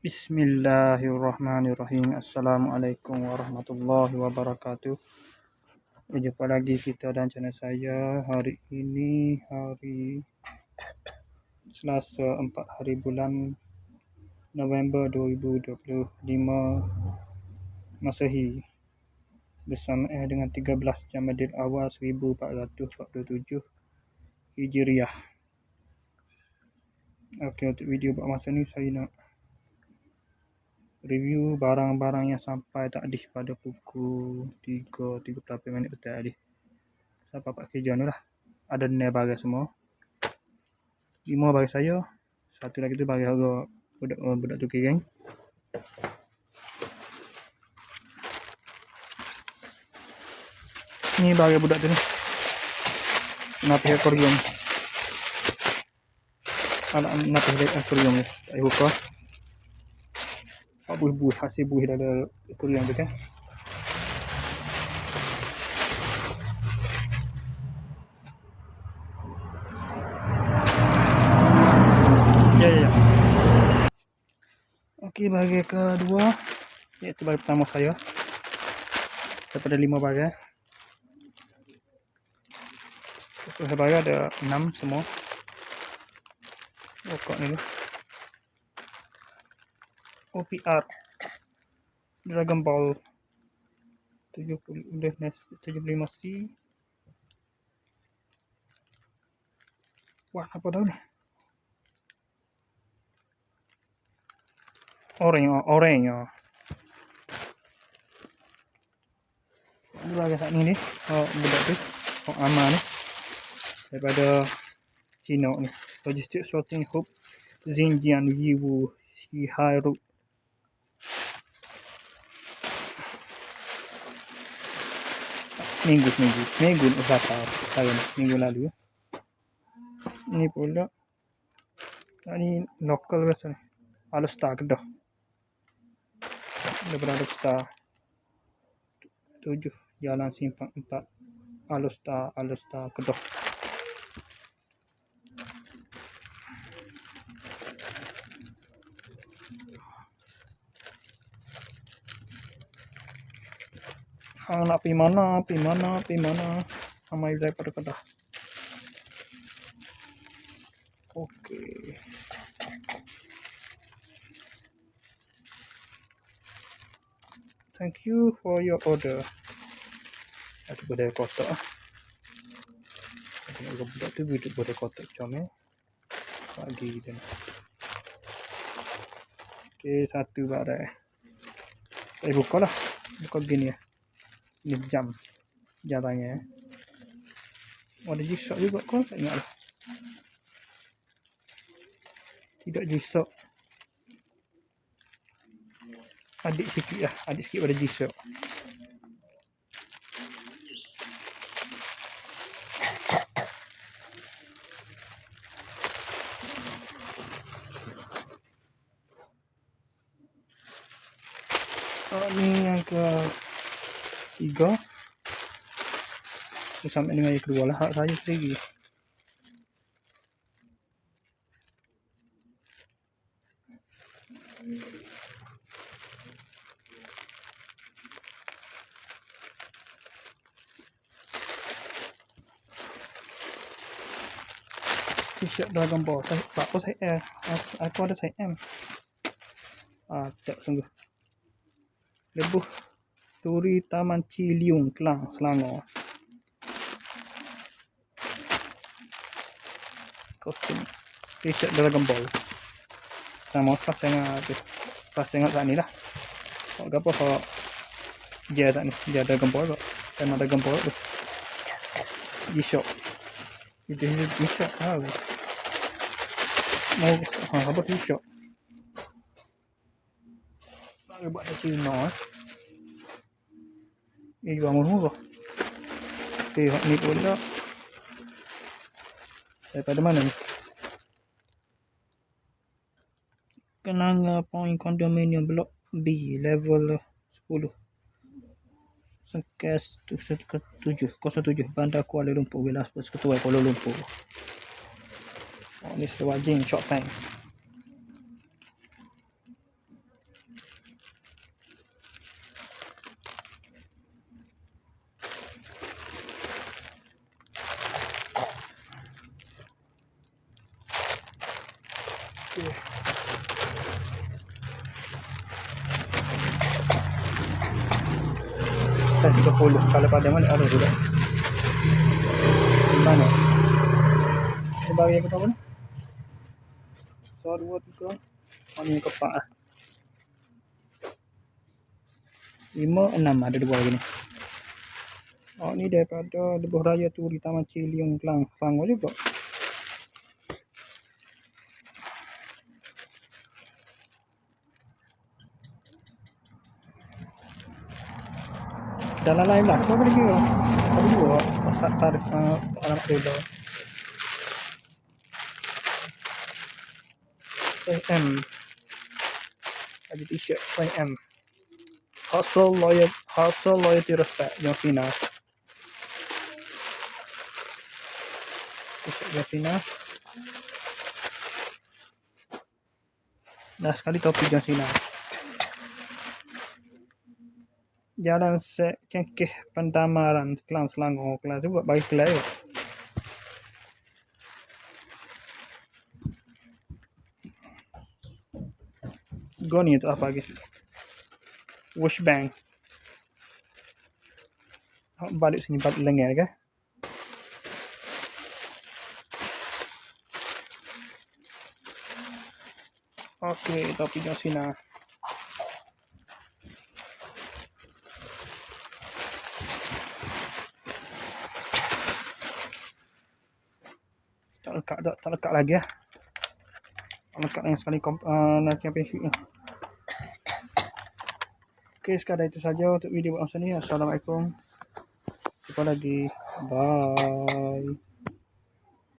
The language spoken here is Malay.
Bismillahirrahmanirrahim. Assalamualaikum warahmatullahi wabarakatuh. Berjumpa lagi kita dan channel saya. Hari ini hari Selasa 4 hari bulan November 2025 Masehi, bersama dengan 13 Jamadil Awal 1447 Hijriah. Okey, untuk video buat masa ni saya nak review barang-barang yang sampai tadi pada pukul 3.38 minit petang tadi. Sampai 4 kerja ni lah. Ada nil bagi semua. 5 bagi saya. Satu lagi tu bagi harga budak tu geng. Ni bagi budak tu ni. Napi akuarium. Anak napi akuarium ni. Tak buka. Buih-buih, hasil buih dalam akuarium tu kan. Ya. Okey, bagi kedua, iaitu bagi pertama saya. Daripada 5 bagi. Saya bagi ada 6 semua. Rokok ni. OPR Dragon Ball 75C. Wah, apa tahu ni? Orange. Dua saat ni budak tu. Amal ni. Daripada Cina ni. Logistik Sorting Hub Xinjiang Yiwu Shihairu. Minggu lalu. Ni pula ni lokal biasa ni. Alustar Kedah. Daripada Alustar 7 Jalan Simpang 4 Alustar Kedah. Nak pergi mana? Ramai daripada Kedah. Okey. Thank you for your order. Ada bodai kotak. Ada budak tu duduk bodai kotak comel. Pagi dia. Okey, satu barai. Saya buka lah. Buka begini ya. Ini jam tangan. Ada G-Shock juga kau tak ingat lah. Tidak G-Shock. Adik sikit pada G-Shock. Ni yang ke 3 sampai dengan yang kedua lah. Hak saya sendiri. T-shirt Dragon Ball. Apa saya aku ada saya M. Tak sungguh. Lebuh Turi Taman Ciliung Kelang Selangor. Kostum T-shirt Dragon Ball. Sama pas saya ingat saat ni lah. Apa dia tak ni. Dia Dragon Ball kok. Tema Dragon Ball tu. G-Shock. Itu G-Shock tahu. Mau apa G-Shock? Buat dari Cina ni jual murah. Okey, ni pula daripada mana ni? Kenanga Point Condominium Blok B level 10 Sengkes 07 Bandar Kuala Lumpur, Wilayah Persekutuan Kuala Lumpur. Ni sewa jing short tank. size 30. Kalau pada mana ada juga. Di mana? Ini bagi aku tahu ni. 1, 2, 3. Oh, ni kepak lah. 5, 6 ada 2 lagi ni. Oh, ni daripada Lebuh Raya Turi Taman Ciliung Kelang, Selangor juga. Jalan lain lah. Kau boleh kira. Ada juga. Pasal tarik alamat dealer. M. Ada t-shirt M. Hustle, loyalty, respect. John Cena. T-shirt John Cena. Dah sekali topi John Cena. Jalan Cengkeh Pendamaran Kelang Selangor. Kelang juga bagi Kelang juga. Goni itu apa lagi? Wash bang. Balik sini, balik lengan ke? Okey, topi John Cena. Tak lekat lagi lah. Tak lekat dengan sekali nanti apa issue ni. Okey, sekadar itu saja untuk video masa ni. Assalamualaikum. Jumpa lagi. Bye.